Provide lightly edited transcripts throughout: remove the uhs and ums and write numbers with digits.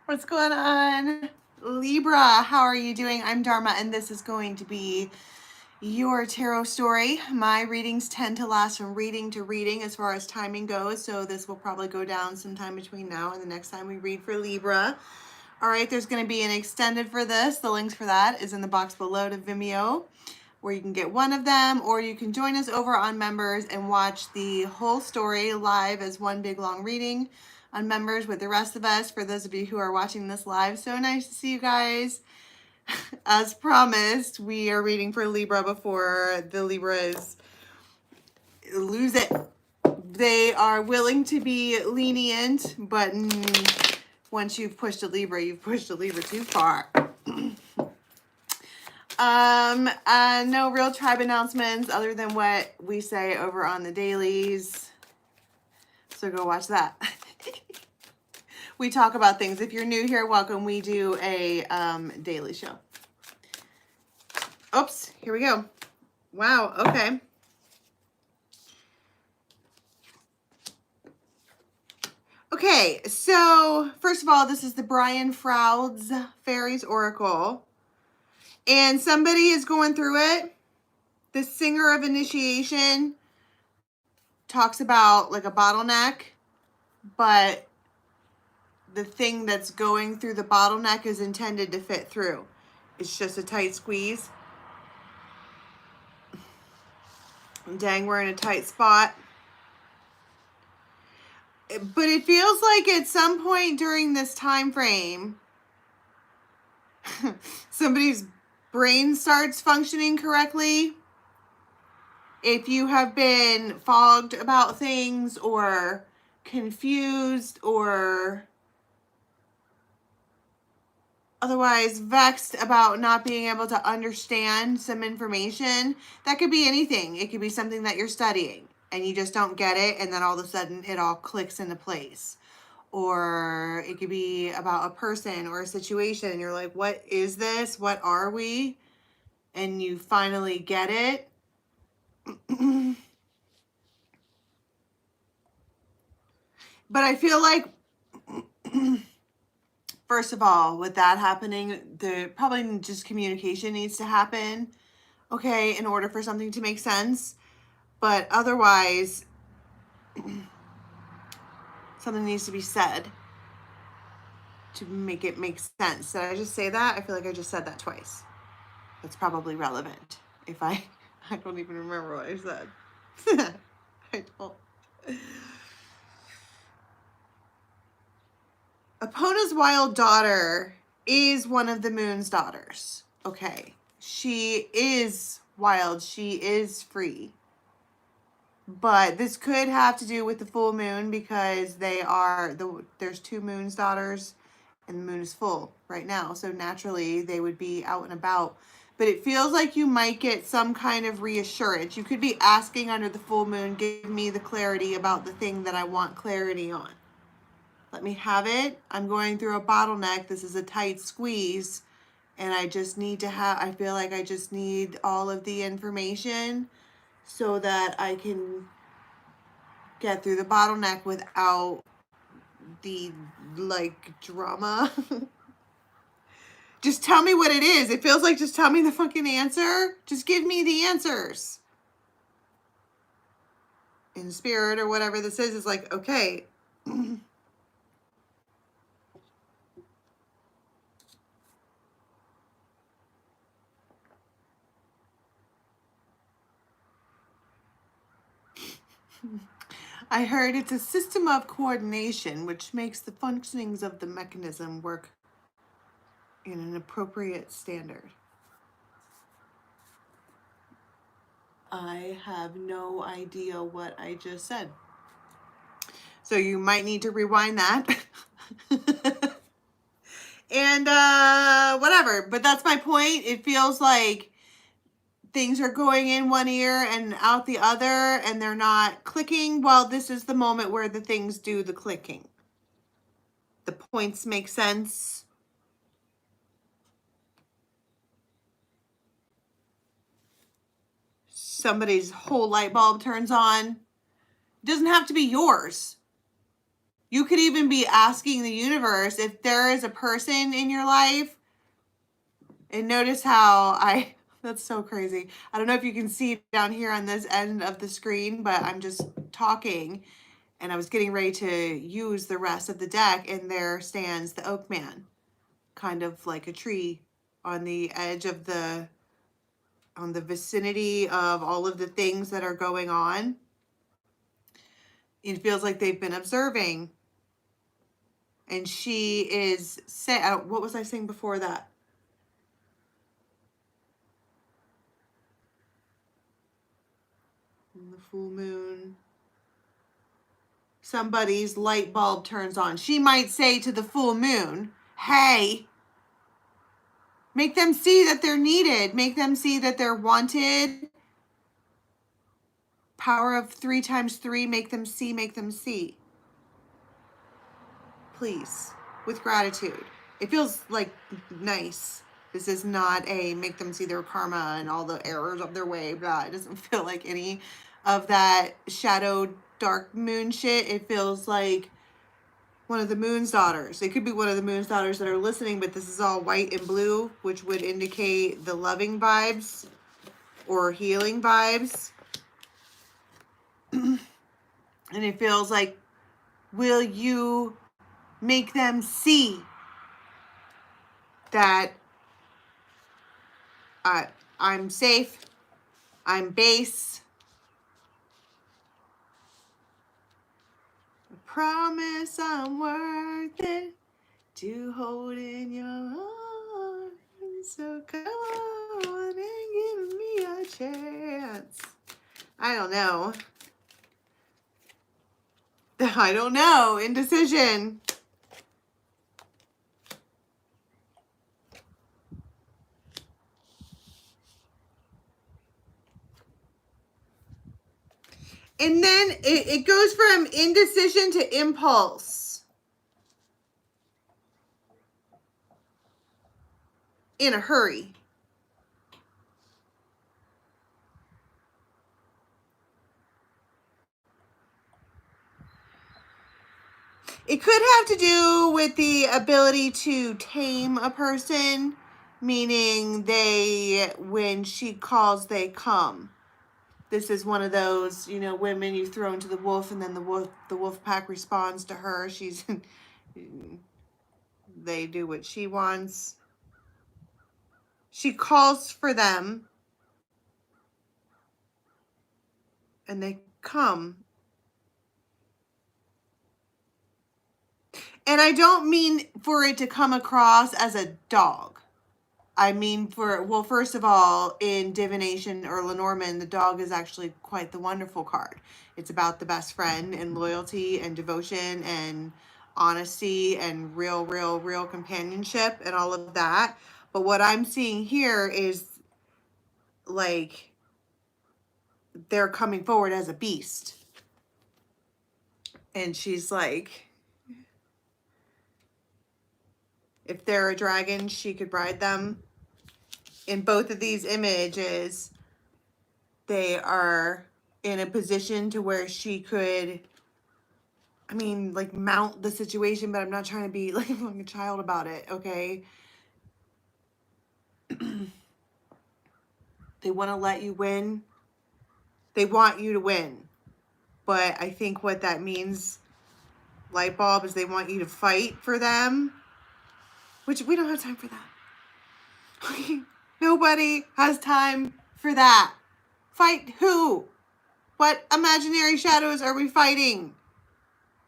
What's going on? Libra, how are you doing? I'm Dharma, and this is going to be your tarot story. My readings tend to last from reading to reading as far as timing goes, so this will probably go down sometime between now and the next time we read for Libra. All right, there's going to be an extended for this. The links for that is in the box below to Vimeo, where you can get one of them, or you can join us over on Members and watch the whole story live as one big long reading on Members with the rest of us. For those of you who are watching this live, so nice to see you guys. As promised, we are reading for Libra before the Libras lose it. They are willing to be lenient, but once you've pushed a Libra, you've pushed a Libra too far. No real tribe announcements other than what we say over on the dailies. So go watch that. We talk about things. If you're new here, welcome. We do a daily show. Oops, here we go. Wow, okay. Okay, so first of all, this is the Brian Froude's Fairies Oracle. And somebody is going through it. The Singer of Initiation talks about like a bottleneck, but the thing that's going through the bottleneck is intended to fit through. It's just a tight squeeze. Dang, we're in a tight spot. But it feels like at some point during this time frame, somebody's brain starts functioning correctly. If you have been fogged about things or confused or otherwise vexed about not being able to understand some information, that could be anything. It could be something that you're studying and you just don't get it, and then all of a sudden it all clicks into place. Or it could be about a person or a situation and you're like, what is this? What are we? And you finally get it. But I feel like first of all, with that happening, probably just communication needs to happen, okay, in order for something to make sense. But otherwise, something needs to be said to make it make sense. Did I just say that? I feel like I just said that twice. That's probably relevant. If I don't even remember what I said. I don't. Epona's wild daughter is one of the moon's daughters. Okay. She is wild. She is free. But this could have to do with the full moon because there's two moon's daughters and the moon is full right now. So naturally they would be out and about. But it feels like you might get some kind of reassurance. You could be asking under the full moon, give me the clarity about the thing that I want clarity on. Let me have it. I'm going through a bottleneck. This is a tight squeeze. And I just need to I feel like I just need all of the information so that I can get through the bottleneck without the, drama. Just tell me what it is. It feels like just tell me the fucking answer. Just give me the answers. In spirit or whatever this is like, okay. I heard it's a system of coordination which makes the functionings of the mechanism work in an appropriate standard. I have no idea what I just said. So you might need to rewind that. And whatever. But that's my point. It feels like things are going in one ear and out the other and they're not clicking. Well, this is the moment where the things do the clicking. The points make sense. Somebody's whole light bulb turns on. It doesn't have to be yours. You could even be asking the universe if there is a person in your life. And notice how that's so crazy. I don't know if you can see down here on this end of the screen, but I'm just talking and I was getting ready to use the rest of the deck, and there stands the Oak Man, kind of like a tree on the edge of on the vicinity of all of the things that are going on. It feels like they've been observing. And she is what was I saying before that? And the full moon. Somebody's light bulb turns on. She might say to the full moon, hey, make them see that they're needed. Make them see that they're wanted. Power of 3 times 3, make them see, make them see. Please, with gratitude. It feels like nice. This is not a make them see their karma and all the errors of their way, blah. It doesn't feel like any of that shadow dark moon shit. It feels like one of the moon's daughters. It could be one of the moon's daughters that are listening, but this is all white and blue, which would indicate the loving vibes or healing vibes. And it feels like, will you make them see that I'm safe, I'm base, I promise I'm worth it to hold in your arms, so come on and give me a chance. I don't know. I don't know. Indecision. And then it goes from indecision to impulse. In a hurry. It could have to do with the ability to tame a person, meaning when she calls, they come. This is one of those, women you throw into the wolf, and then the wolf pack responds to her. They do what she wants. She calls for them, and they come. And I don't mean for it to come across as a dog. I mean first of all, in divination or Lenormand, the dog is actually quite the wonderful card. It's about the best friend and loyalty and devotion and honesty and real companionship and all of that. But what I'm seeing here is like they're coming forward as a beast. And she's like, if they're a dragon, she could ride them. In both of these images, they are in a position to where she could, mount the situation, but I'm not trying to be like a child about it, okay? They want to let you win. They want you to win. But I think what that means, light bulb, is they want you to fight for them, which we don't have time for that. Nobody has time for that. Fight who? What imaginary shadows are we fighting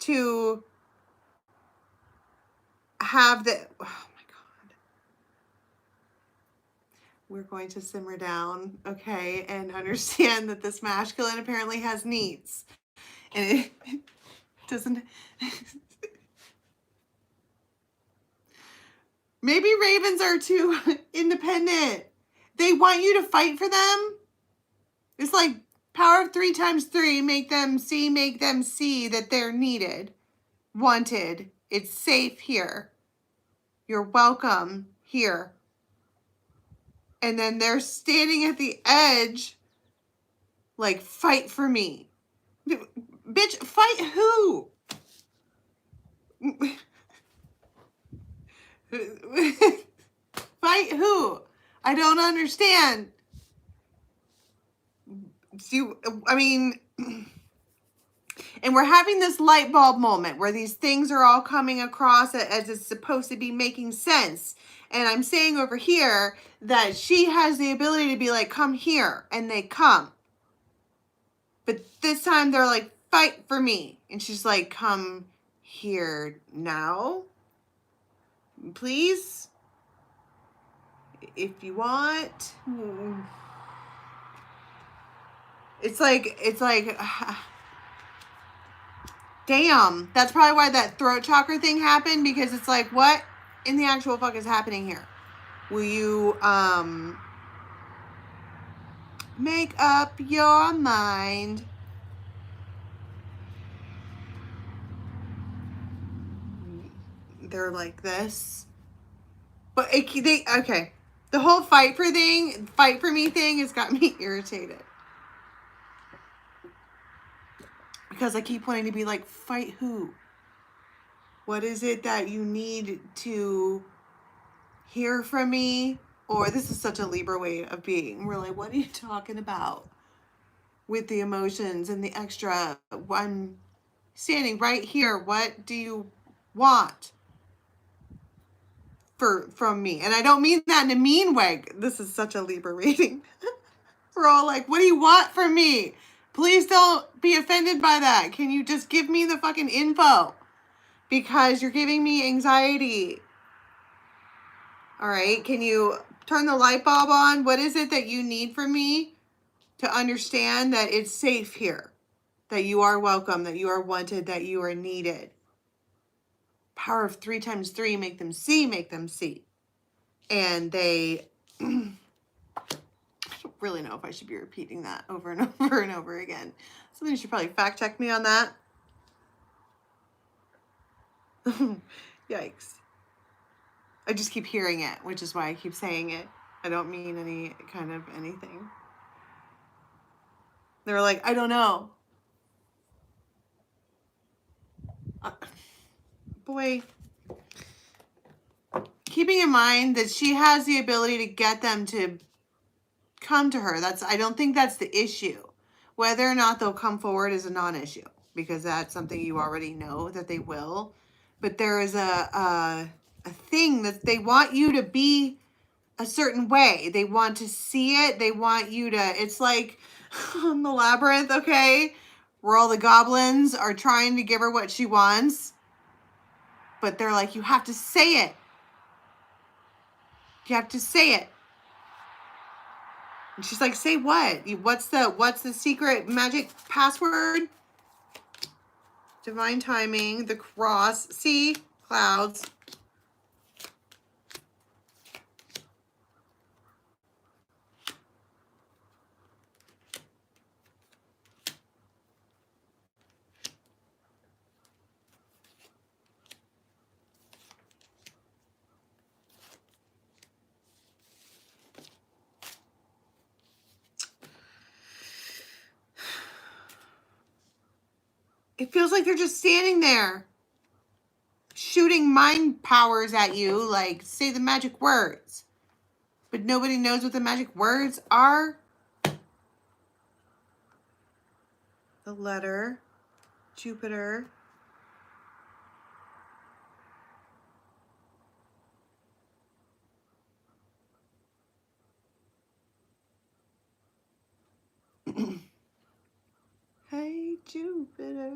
to have the... Oh my God. We're going to simmer down, okay, and understand that this masculine apparently has needs. And it doesn't... Maybe ravens are too independent. They want you to fight for them. It's like power of 3 times 3, make them see that they're needed, wanted. It's safe here. You're welcome here. And then they're standing at the edge, like, fight for me. Bitch, fight who? Fight who? I don't understand. I mean, and we're having this light bulb moment where these things are all coming across as it's supposed to be making sense. And I'm saying over here that she has the ability to be like, come here, and they come. But this time they're like, fight for me. And she's like, come here now, please, if you want. It's like, damn. That's probably why that throat chakra thing happened, because it's like, what in the actual fuck is happening here? Will you, make up your mind? They're like this. But okay. The whole fight for me thing has got me irritated. Because I keep wanting to be like, fight who? What is it that you need to hear from me? Or this is such a Libra way of being. We're like, what are you talking about? With the emotions and the extra. I'm standing right here. What do you want from me? And I don't mean that in a mean way. This is such a Libra reading. We're all like, what do you want from me? Please don't be offended by that. Can you just give me the fucking info? Because you're giving me anxiety. All right. Can you turn the light bulb on? What is it that you need from me to understand that it's safe here? That you are welcome, that you are wanted, that you are needed. Power of 3 times 3, make them see, make them see. And they, I don't really know if I should be repeating that over and over and over again. Somebody should probably fact check me on that. Yikes. I just keep hearing it, which is why I keep saying it. I don't mean any kind of anything. They're like, I don't know. Boy. Keeping in mind that she has the ability to get them to come to her. I don't think that's the issue. Whether or not they'll come forward is a non-issue, because that's something you already know that they will. But there is a thing that they want you to be a certain way. They want to see it. They want you to, it's like on the labyrinth, okay? Where all the goblins are trying to give her what she wants. But they're like, you have to say it. You have to say it. And she's like, say what? What's the secret magic password? Divine timing, the cross, see, clouds. It feels like they're just standing there shooting mind powers at you, like, say the magic words. But nobody knows what the magic words are. The letter, Jupiter. Hey, Jupiter,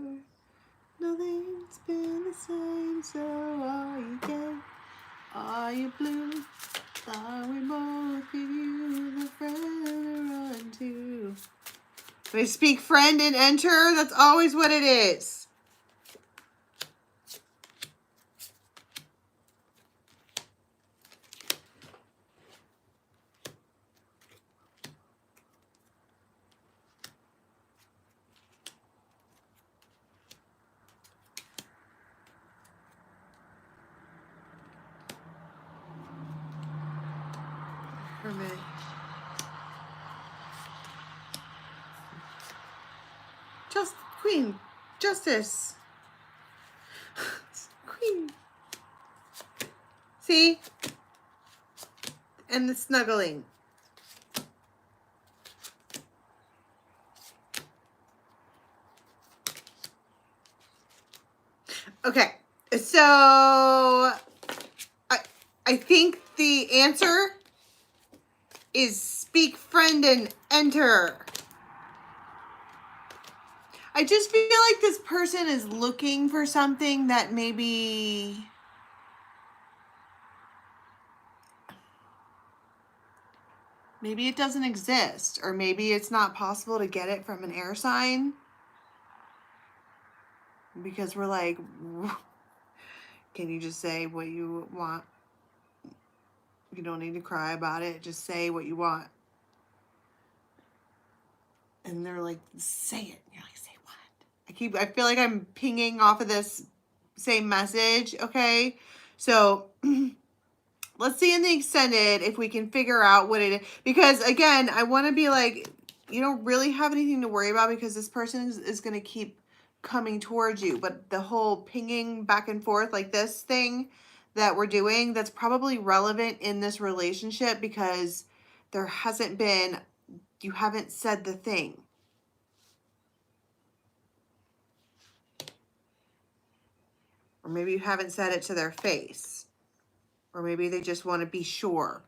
nothing's been the same, so are you gay? Are you blue? Thought we both give you the friend to run to. They speak friend and enter. That's always what it is. Hermit. Just Queen, Justice. See? And the snuggling. Okay, so I think the answer is speak, friend, and enter. I just feel like this person is looking for something that maybe it doesn't exist, or maybe it's not possible to get it from an air sign. Because we're like, can you just say what you want? You don't need to cry about it. Just say what you want. And they're like, say it. And you're like, say what? I feel like I'm pinging off of this same message. Okay. So let's see in the extended if we can figure out what it is. Because again, I want to be like, you don't really have anything to worry about because this person is going to keep coming towards you. But the whole pinging back and forth like this thing that we're doing, that's probably relevant in this relationship because there hasn't been, you haven't said the thing. Or maybe you haven't said it to their face. Or maybe they just want to be sure.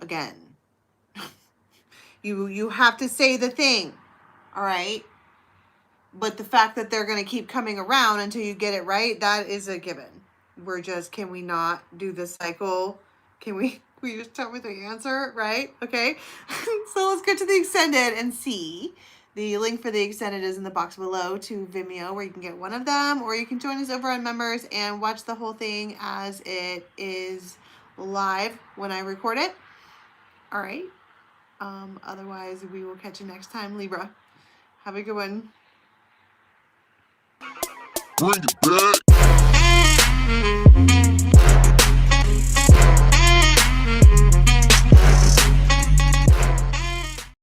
Again. You have to say the thing. All right? But the fact that they're going to keep coming around until you get it right, that is a given. We're just, can we not do this cycle? Can we just tell me the answer, right? Okay. So let's get to the extended and see. The link for the extended is in the box below to Vimeo, where you can get one of them, or you can join us over on members and watch the whole thing as it is live when I record it. All right. Otherwise, we will catch you next time, Libra. Have a good one. Bring it back.